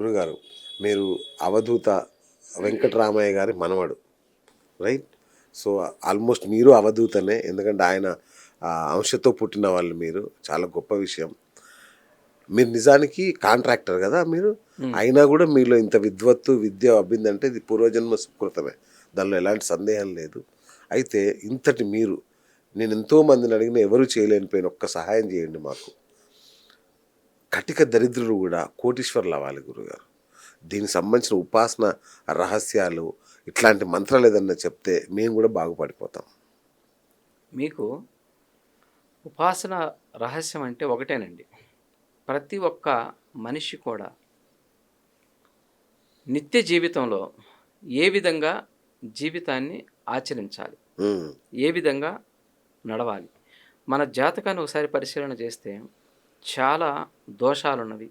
గురుగారు, మీరు అవధూత వెంకటరామయ్య గారి మనవడు, రైట్? సో ఆల్మోస్ట్ మీరు అవధూతనే, ఎందుకంటే ఆయన అంశతో పుట్టిన వాళ్ళు మీరు. చాలా గొప్ప విషయం. మీరు నిజానికి కాంట్రాక్టర్ కదా మీరు, అయినా కూడా మీలో ఇంత విద్వత్తు విద్య అబ్బిందంటే ఇది పూర్వజన్మ సుకృతమే, దానిలో ఎలాంటి సందేహం లేదు. అయితే ఇంతటి మీరు, నేను ఎంతోమందిని అడిగిన ఎవరు చేయలేనిపోయిన ఒక్క సహాయం చేయండి మాకు. కటిక దరిద్రులు కూడా కోటీశ్వర్లు అవ్వాలి గురుగారు. దీనికి సంబంధించిన ఉపాసన రహస్యాలు, ఇట్లాంటి మంత్రాలు ఏదన్నా చెప్తే మేము కూడా బాగుపడిపోతాం. మీకు ఉపాసన రహస్యం అంటే ఒకటేనండి. ప్రతి ఒక్క మనిషి కూడా నిత్య జీవితంలో ఏ విధంగా జీవితాన్ని ఆచరించాలి, ఏ విధంగా నడవాలి. మన జాతకాన్ని ఒకసారి పరిశీలన చేస్తే చాలా దోషాలున్నవి,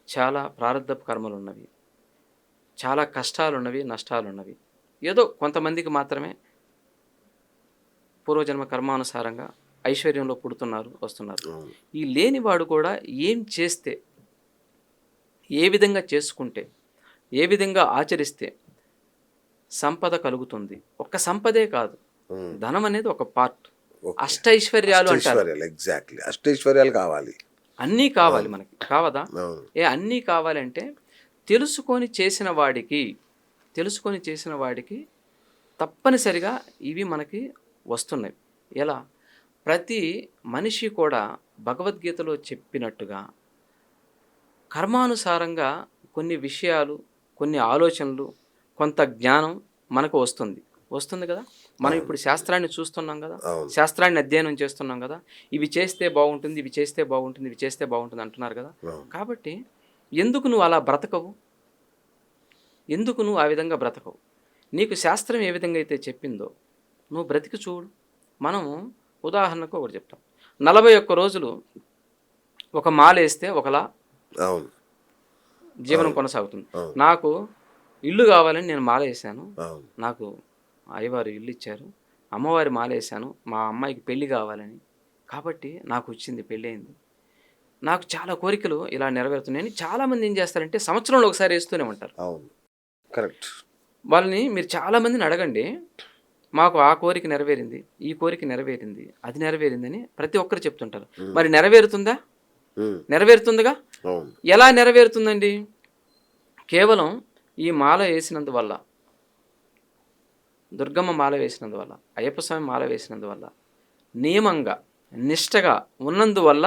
చాలా ప్రారంధపు కర్మలున్నవి, చాలా కష్టాలున్నవి, నష్టాలున్నవి. ఏదో కొంతమందికి మాత్రమే పూర్వజన్మ కర్మానుసారంగా ఐశ్వర్యంలో పుడుతున్నారు, వస్తున్నారు. ఈ లేనివాడు కూడా ఏం చేస్తే, ఏ విధంగా చేసుకుంటే, ఏ విధంగా ఆచరిస్తే సంపద కలుగుతుంది. ఒక్క సంపదే కాదు, ధనం అనేది ఒక పార్ట్. అష్టైశ్వర్యాలు అంటారు. ఎగ్జాక్ట్లీ, అష్టైశ్వర్యాలు కావాలి, అన్నీ కావాలి మనకి, కావదా? అన్నీ కావాలంటే తెలుసుకొని చేసిన వాడికి తప్పనిసరిగా ఇవి మనకి వస్తున్నాయి. ఎలా? ప్రతి మనిషి కూడా భగవద్గీతలో చెప్పినట్టుగా కర్మానుసారంగా కొన్ని విషయాలు, కొన్ని ఆలోచనలు, కొంత జ్ఞానం మనకు వస్తుంది కదా. మనం ఇప్పుడు శాస్త్రాన్ని చూస్తున్నాం కదా, శాస్త్రాన్ని అధ్యయనం చేస్తున్నాం కదా. ఇవి చేస్తే బాగుంటుంది, ఇవి చేస్తే బాగుంటుంది, ఇవి చేస్తే బాగుంటుంది అంటున్నారు కదా. కాబట్టి ఎందుకు నువ్వు అలా బ్రతకవు? ఎందుకు నువ్వు ఆ విధంగా బ్రతకవు? నీకు శాస్త్రం ఏ విధంగా అయితే చెప్పిందో నువ్వు బ్రతికి చూడు. మనము ఉదాహరణకు ఒకటి చెప్తాం. 41 రోజులు ఒక మాల వేస్తే ఒకలా జీవనం కొనసాగుతుంది. నాకు ఇల్లు కావాలని నేను మాల వేసాను, నాకు అయ్యవారు ఇల్లు ఇచ్చారు. అమ్మవారి మాల వేసాను, మా అమ్మాయికి పెళ్ళి కావాలని, కాబట్టి నాకు వచ్చింది, పెళ్ళి అయింది. నాకు చాలా కోరికలు ఇలా నెరవేరుతున్నాయని చాలామంది ఏం చేస్తారంటే సంవత్సరంలో ఒకసారి వేస్తూనే ఉంటారు. కరెక్ట్. వాళ్ళని మీరు చాలామందిని అడగండి, మాకు ఆ కోరిక నెరవేరింది, ఈ కోరిక నెరవేరింది, అది నెరవేరిందని ప్రతి ఒక్కరు చెప్తుంటారు. మరి నెరవేరుతుందా? నెరవేరుతుందిగా. ఎలా నెరవేరుతుందండి? కేవలం ఈ మాల వేసినందువల్ల, దుర్గమ్మ మాల వేసినందువల్ల, అయ్యప్ప స్వామి మాల వేసినందువల్ల, నియమంగా నిష్టగా ఉన్నందువల్ల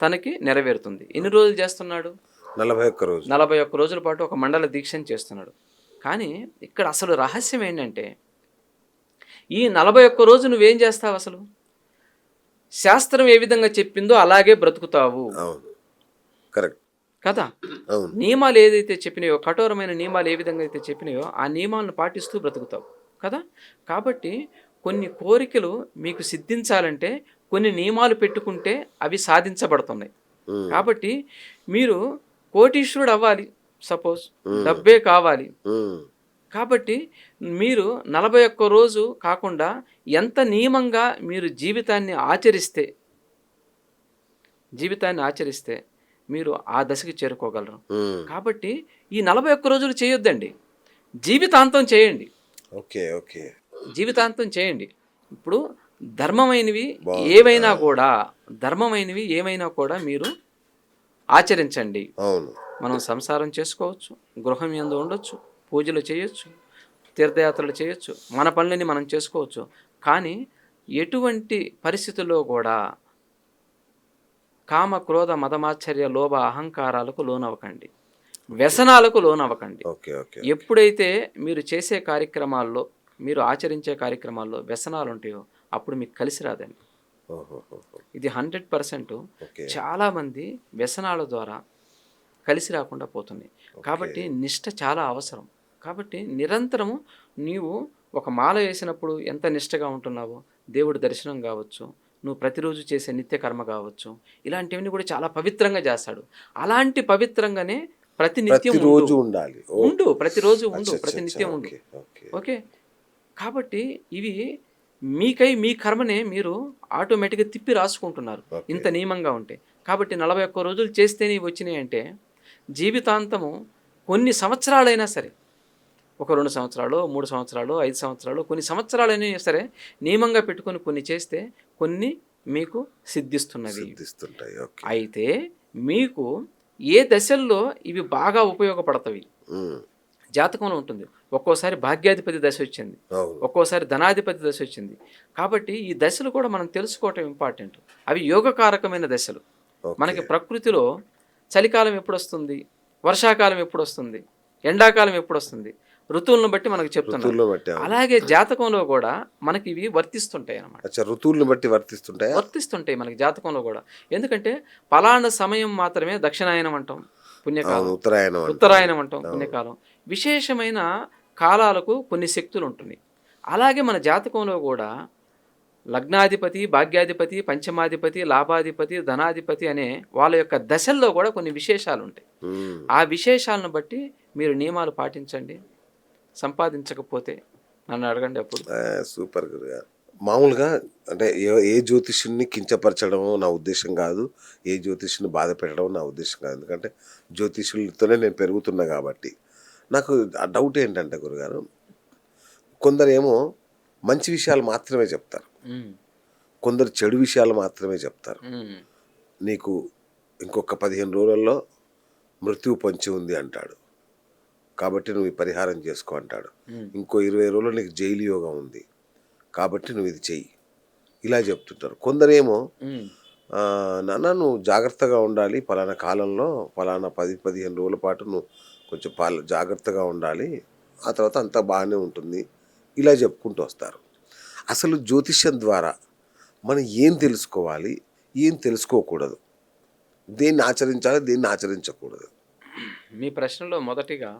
తనకి నెరవేరుతుంది. ఎన్ని రోజులు చేస్తున్నాడు? 41 రోజుల పాటు ఒక మండల దీక్షను చేస్తున్నాడు. కానీ ఇక్కడ అసలు రహస్యం ఏంటంటే, ఈ 41 రోజు నువ్వేం చేస్తావు? అసలు శాస్త్రం ఏ విధంగా చెప్పిందో అలాగే బ్రతుకుతావు కదా. నియమాలు ఏదైతే చెప్పినాయో, కఠోరమైన నియమాలు ఏ విధంగా అయితే చెప్పినాయో ఆ నియమాలను పాటిస్తూ బ్రతుకుతావు కదా. కాబట్టి కొన్ని కోరికలు మీకు సిద్ధించాలంటే కొన్ని నియమాలు పెట్టుకుంటే అవి సాధించబడుతున్నాయి. కాబట్టి మీరు కోటీశ్వరుడు అవ్వాలి, సపోజ్ డబ్బే కావాలి. కాబట్టి మీరు 41 రోజు కాకుండా ఎంత నియమంగా మీరు జీవితాన్ని ఆచరిస్తే మీరు ఆ దశకి చేరుకోగలరు. కాబట్టి ఈ 41 రోజులు చేయొద్దండి, జీవితాంతం చేయండి. జీవితాంతం చేయండి. ఇప్పుడు ధర్మమైనవి ఏమైనా కూడా మీరు ఆచరించండి. మనం సంసారం చేసుకోవచ్చు, గృహం యందు ఉండొచ్చు, పూజలు చేయొచ్చు, తీర్థయాత్రలు చేయొచ్చు, మన పనులని మనం చేసుకోవచ్చు. కానీ ఎటువంటి పరిస్థితుల్లో కూడా కామ, క్రోధ, మదమాశ్చర్య, లోభ, అహంకారాలకు లోనవ్వకండి, వ్యసనాలకు లోనవ్వకండి. ఎప్పుడైతే మీరు చేసే కార్యక్రమాల్లో, మీరు ఆచరించే కార్యక్రమాల్లో వ్యసనాలు ఉంటాయో అప్పుడు మీకు కలిసి రాదండి. ఇది 100%. చాలామంది వ్యసనాల ద్వారా కలిసి రాకుండా పోతుంది. కాబట్టి నిష్ట చాలా అవసరం. కాబట్టి నిరంతరము నీవు ఒక మాల వేసినప్పుడు ఎంత నిష్టగా ఉంటున్నావో, దేవుడి దర్శనం కావచ్చు, నువ్వు ప్రతిరోజు చేసే నిత్య కర్మ కావచ్చు, ఇలాంటివన్నీ కూడా చాలా పవిత్రంగా చేస్తాడు. అలాంటి పవిత్రంగానే ప్రతినిత్యం ఉండు, ప్రతిరోజు ఉండు, ప్రతినిత్యం ఉండు. ఓకే. కాబట్టి ఇవి మీ కర్మనే మీరు ఆటోమేటిక్గా తిప్పి రాసుకుంటున్నారు ఇంత నియమంగా ఉంటే. కాబట్టి 41 రోజులు చేస్తేనే వచ్చినాయి అంటే జీవితాంతము కొన్ని సంవత్సరాలైనా సరే, ఒక 2 సంవత్సరాలు, 3 సంవత్సరాలు, 5 సంవత్సరాలు, కొన్ని సంవత్సరాలైనా సరే నియమంగా పెట్టుకొని కొన్ని చేస్తే కొన్ని మీకు సిద్ధిస్తున్నవి. సిద్ధిస్తుంటాయి. ఓకే. అయితే మీకు ఏ దశల్లో ఇవి బాగా ఉపయోగపడతవి జాతకంలో ఉంటుంది. ఒక్కోసారి భాగ్యాధిపతి దశ వచ్చింది, అవును. ఒక్కోసారి ధనాధిపతి దశ వచ్చింది. కాబట్టి ఈ దశలు కూడా మనం తెలుసుకోవటం ఇంపార్టెంట్. అవి యోగకారకమైన దశలు. మనకి ప్రకృతిలో చలికాలం ఎప్పుడు వస్తుంది, వర్షాకాలం ఎప్పుడు వస్తుంది, ఎండాకాలం ఎప్పుడు వస్తుంది, ఋతువులను బట్టి మనకు చెప్తున్నారు. ఋతువులను బట్టి. అలాగే జాతకంలో కూడా మనకి ఇవి వర్తిస్తుంటాయి అన్నమాట. ఋతువులను బట్టి వర్తిస్తుంటాయి మనకి జాతకంలో కూడా. ఎందుకంటే పలానా సమయం మాత్రమే దక్షిణాయనం అంటాం పుణ్యకాలం, ఉత్తరాయణం అంటాం పుణ్యకాలం. విశేషమైన కాలాలకు కొన్ని శక్తులు ఉంటున్నాయి. అలాగే మన జాతకంలో కూడా లగ్నాధిపతి, భాగ్యాధిపతి, పంచమాధిపతి, లాభాధిపతి, ధనాధిపతి అనే వాళ్ళ యొక్క దశల్లో కూడా కొన్ని విశేషాలు ఉంటాయి. ఆ విశేషాలను బట్టి మీరు నియమాలు పాటించండి. సంపాదించకపోతే నన్ను అడగండి అప్పుడు. సూపర్ గురుగారు. మామూలుగా అంటే ఏ జ్యోతిష్యుని కించపరచడం నా ఉద్దేశం కాదు, ఏ జ్యోతిష్యుని బాధ పెట్టడం నా ఉద్దేశం కాదు. ఎందుకంటే జ్యోతిష్యులతోనే నేను పెరుగుతున్నా కాబట్టి. నాకు ఆ డౌట్ ఏంటంటే గురుగారు, కొందరేమో మంచి విషయాలు మాత్రమే చెప్తారు, కొందరు చెడు విషయాలు మాత్రమే చెప్తారు. నీకు ఇంకొక 15 రోజుల్లో మృత్యువు పొంచి ఉంది అంటాడు, కాబట్టి నువ్వు ఈ పరిహారం చేసుకో అంటాడు. ఇంకో 20 రోజుల్లో నీకు జైలు యోగం ఉంది, కాబట్టి నువ్వు ఇది చెయ్యి, ఇలా చెప్తుంటారు. కొందరేమో నాన్న నువ్వు జాగ్రత్తగా ఉండాలి, పలానా కాలంలో పలానా 10-15 రోజుల పాటు నువ్వు కొంచెం జాగ్రత్తగా ఉండాలి, ఆ తర్వాత అంతా బాగానే ఉంటుంది, ఇలా చెప్పుకుంటూ వస్తారు. అసలు జ్యోతిష్యం ద్వారా మనం ఏం తెలుసుకోవాలి, ఏం తెలుసుకోకూడదు, దేన్ని ఆచరించాలి, దేన్ని ఆచరించకూడదు? మీ ప్రశ్నలో మొదటిగా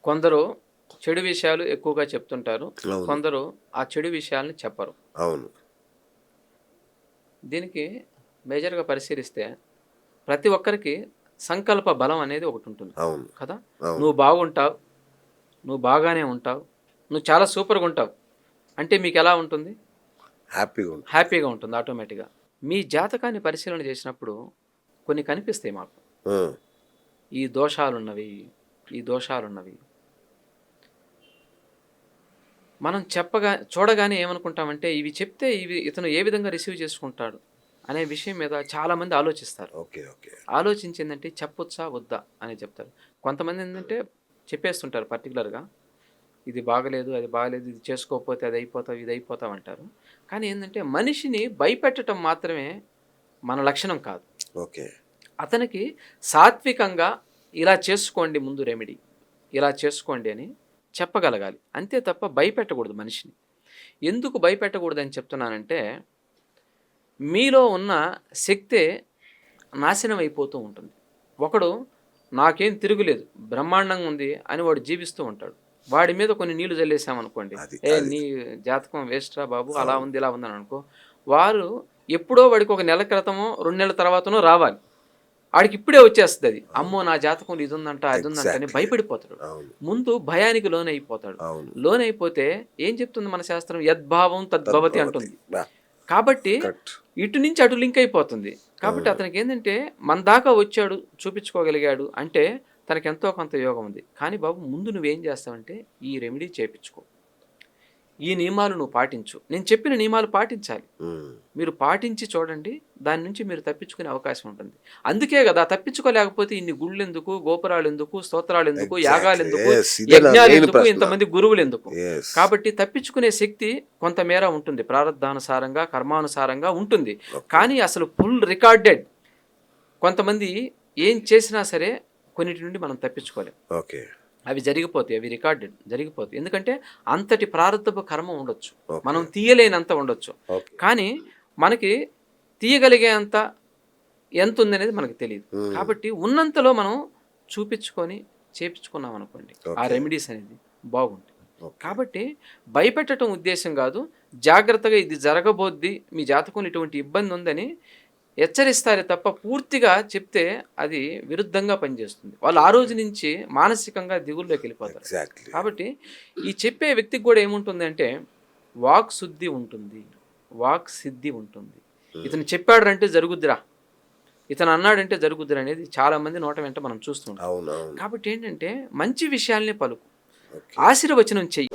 కొందరు చెడు విషయాలు ఎక్కువగా చెప్తుంటారు, కొందరు ఆ చెడు విషయాలను చెప్పరు. అవును. దీనికి మేజర్గా పరిశీలిస్తే ప్రతి ఒక్కరికి సంకల్ప బలం అనేది ఒకటి ఉంటుంది. అవును కదా. నువ్వు బాగుంటావు, నువ్వు బాగానే ఉంటావు, నువ్వు చాలా సూపర్గా ఉంటావు అంటే మీకు ఎలా ఉంటుంది? హ్యాపీగా ఉంటుంది ఆటోమేటిక్గా. మీ జాతకాన్ని పరిశీలన చేసినప్పుడు కొన్ని కనిపిస్తాయి మాకు, ఈ దోషాలున్నవి, ఈ దోషాలున్నవి. మనం చూడగానే ఏమనుకుంటామంటే ఇవి చెప్తే ఇతను ఏ విధంగా రిసీవ్ చేసుకుంటాడు అనే విషయం మీద చాలామంది ఆలోచిస్తారు. ఆలోచించిందంటే చెప్పొచ్చా వద్దా అని చెప్తారు. కొంతమంది ఏంటంటే చెప్పేస్తుంటారు పర్టికులర్గా, ఇది బాగలేదు, అది బాగలేదు, ఇది చేసుకోకపోతే అది అయిపోతావు, ఇది అయిపోతావు అంటారు. కానీ ఏంటంటే మనిషిని భయపెట్టడం మాత్రమే మన లక్షణం కాదు. అతనికి సాత్వికంగా ఇలా చేసుకోండి, ముందు రెమెడీ ఇలా చేసుకోండి అని చెప్పగలగాలి, అంతే తప్ప భయపెట్టకూడదు మనిషిని. ఎందుకు భయపెట్టకూడదని చెప్తున్నానంటే మీలో ఉన్న శక్తే నాశనం అయిపోతూ ఉంటుంది. ఒకడు నాకేం తిరుగులేదు, బ్రహ్మాండంగా ఉంది అని వాడు జీవిస్తూ ఉంటాడు. వాడి మీద కొన్ని నీళ్లు చల్లేసామనుకోండి, నీ జాతకం వేస్ట్రా బాబు, అలా ఉంది ఇలా ఉందని అనుకో, వారు ఎప్పుడో వాడికి ఒక నెల క్రితమో 2 నెలల తర్వాతనో రావాలి, వాడికి ఇప్పుడే వచ్చేస్తుంది అది. అమ్మో నా జాతకంలో ఇది ఉందంట, అది ఉందంట అని భయపడిపోతాడు. ముందు భయానికి లోనైపోతాడు. లోనైపోతే ఏం చెప్తుంది మన శాస్త్రం? యద్భావం తద్భవతి అంటుంది. కాబట్టి ఇటు నుంచి అటు లింక్ అయిపోతుంది. కాబట్టి అతనికి ఏంటంటే మన దాకా వచ్చాడు, చూపించుకోగలిగాడు అంటే తనకి ఎంతో కొంత యోగం ఉంది. కానీ బాబు ముందు నువ్వేం చేస్తావంటే ఈ రెమెడీ చేయించుకో, ఈ నియమాలు నువ్వు పాటించు, నేను చెప్పిన నియమాలు పాటించాలి. మీరు పాటించి చూడండి, దాని నుంచి మీరు తప్పించుకునే అవకాశం ఉంటుంది. అందుకే కదా తప్పించుకోలేకపోతే ఇన్ని గుళ్ళు ఎందుకు, గోపురాలు ఎందుకు, స్తోత్రాలు ఎందుకు, యాగాలు ఎందుకు, యజ్ఞాలు ఎందుకు, ఇంతమంది గురువులు ఎందుకు? కాబట్టి తప్పించుకునే శక్తి కొంతమేర ఉంటుంది, ప్రారంధానుసారంగా కర్మానుసారంగా ఉంటుంది. కానీ అసలు ఫుల్ రికార్డెడ్ కొంతమంది ఏం చేసినా సరే కొన్నిటి నుండి మనం తప్పించుకోలేం. అవి జరిగిపోతాయి, అవి రికార్డెడ్ జరిగిపోతాయి. ఎందుకంటే అంతటి ప్రారంభ కర్మ ఉండొచ్చు, మనం తీయలేనంత ఉండొచ్చు. కానీ మనకి తీయగలిగేంత ఎంత ఉందనేది మనకు తెలియదు. కాబట్టి ఉన్నంతలో మనం చూపించుకొని చేపించుకున్నాం అనుకోండి, ఆ రెమెడీస్ అనేది బాగుంటుంది. కాబట్టి భయపెట్టడం ఉద్దేశం కాదు, జాగ్రత్తగా ఇది జరగబోద్ది, మీ జాతకంలో ఇటువంటి ఇబ్బంది ఉందని హెచ్చరిస్తారే తప్ప పూర్తిగా చెప్తే అది విరుద్ధంగా పనిచేస్తుంది. వాళ్ళు ఆ రోజు నుంచి మానసికంగా దిగుల్లోకి వెళ్ళిపోతారు. కాబట్టి ఈ చెప్పే వ్యక్తికి కూడా ఏముంటుంది అంటే వాక్ శుద్ధి ఉంటుంది, వాక్ సిద్ధి ఉంటుంది. ఇతను చెప్పాడు అంటే జరుగుద్దిరా, ఇతను అన్నాడంటే జరుగుద్ది అనేది చాలా మంది నోట వెంట మనం చూస్తుంటాం. అవును అవును కాబట్టి ఏంటంటే మంచి విషయాల్ని పలుకు, ఓకే ఆశీర్వచనం చెయ్యి.